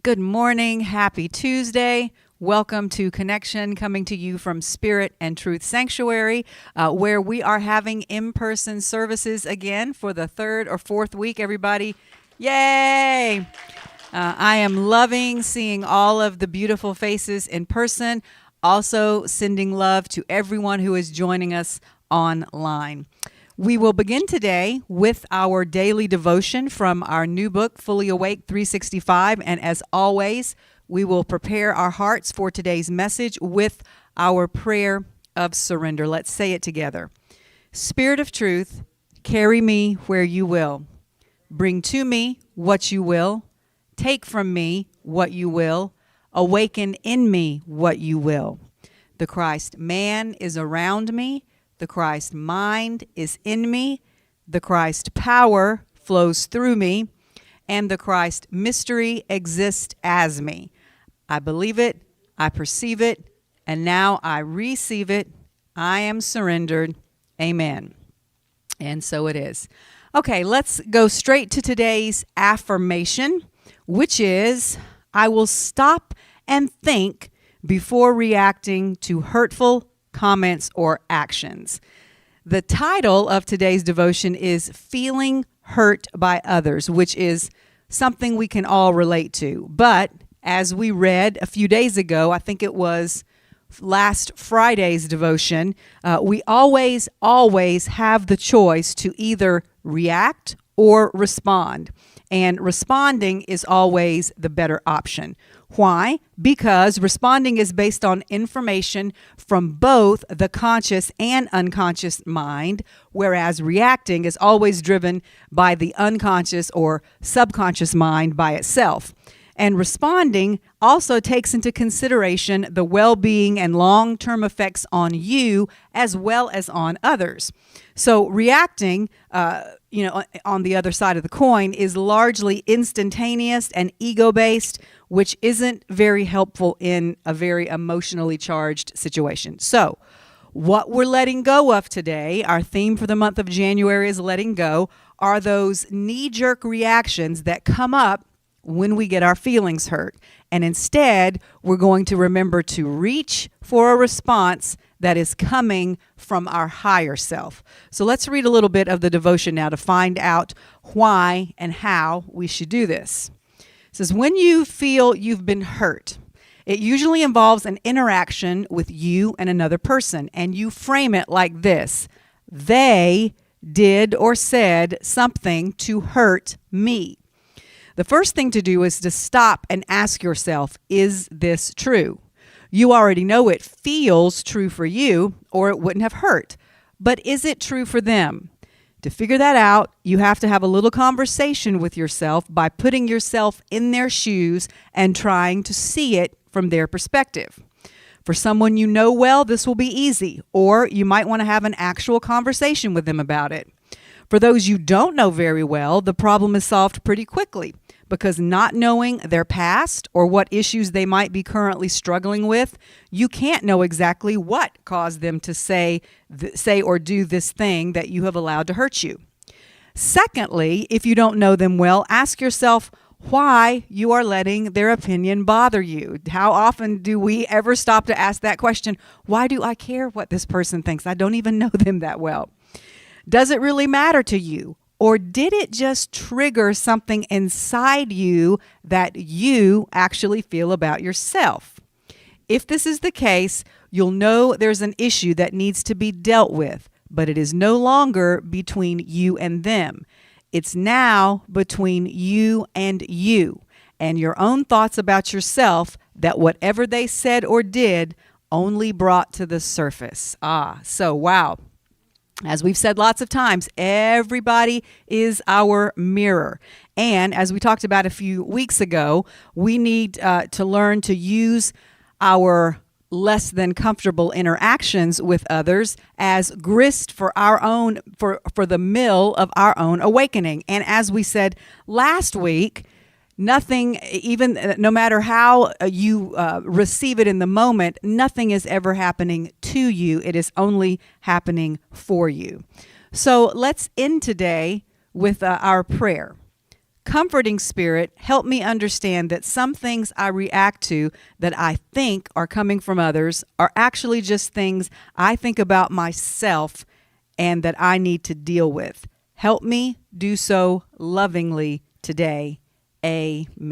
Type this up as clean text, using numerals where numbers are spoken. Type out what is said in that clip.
Good morning. Happy Tuesday. Welcome to Connection, coming to you from Spirit and Truth Sanctuary, where we are having in-person services again for the third or fourth week, everybody. Yay! I am loving seeing all of the beautiful faces in person, also sending love to everyone who is joining us online. We will begin today with our daily devotion from our new book, Fully Awake 365. And as always, we will prepare our hearts for today's message with our prayer of surrender. Let's say it together. Spirit of truth, carry me where you will. Bring to me what you will. Take from me what you will. Awaken in me what you will. The Christ man is around me. The Christ mind is in me, the Christ power flows through me, and the Christ mystery exists as me. I believe it, I perceive it, and now I receive it. I am surrendered. Amen. And so it is. Okay, let's go straight to today's affirmation, which is, I will stop and think before reacting to hurtful comments or actions. The title of today's devotion is Feeling Hurt by Others, which is something we can all relate to. But as we read a few days ago, I think it was last Friday's devotion, we always have the choice to either react or respond. And responding is always the better option. Why? Because responding is based on information from both the conscious and unconscious mind, whereas reacting is always driven by the unconscious or subconscious mind by itself. And responding also takes into consideration the well-being and long-term effects on you as well as on others. So reacting, on the other side of the coin, is largely instantaneous and ego-based, which isn't very helpful in a very emotionally charged situation. So what we're letting go of today, our theme for the month of January is letting go, are those knee-jerk reactions that come up when we get our feelings hurt. And instead, we're going to remember to reach for a response that is coming from our higher self. So let's read a little bit of the devotion now to find out why and how we should do this. It says, when you feel you've been hurt, it usually involves an interaction with you and another person, and you frame it like this: they did or said something to hurt me. The first thing to do is to stop and ask yourself, is this true? You already know it feels true for you, or it wouldn't have hurt. But is it true for them? To figure that out, you have to have a little conversation with yourself by putting yourself in their shoes and trying to see it from their perspective. For someone you know well, this will be easy, or you might want to have an actual conversation with them about it. For those you don't know very well, the problem is solved pretty quickly, because not knowing their past or what issues they might be currently struggling with, you can't know exactly what caused them to say or do this thing that you have allowed to hurt you. Secondly, if you don't know them well, ask yourself why you are letting their opinion bother you. How often do we ever stop to ask that question? Why do I care what this person thinks? I don't even know them that well. Does it really matter to you? Or did it just trigger something inside you that you actually feel about yourself? If this is the case, you'll know there's an issue that needs to be dealt with, but it is no longer between you and them. It's now between you and your own thoughts about yourself that whatever they said or did only brought to the surface. So wow. As we've said lots of times, everybody is our mirror. And as we talked about a few weeks ago, we need to learn to use our less than comfortable interactions with others as grist for our own, for the mill of our own awakening. And as we said last week, nothing, even no matter how you receive it in the moment, nothing is ever happening to you. It is only happening for you. So let's end today with our prayer. Comforting Spirit, help me understand that some things I react to that I think are coming from others are actually just things I think about myself and that I need to deal with. Help me do so lovingly today. Amen.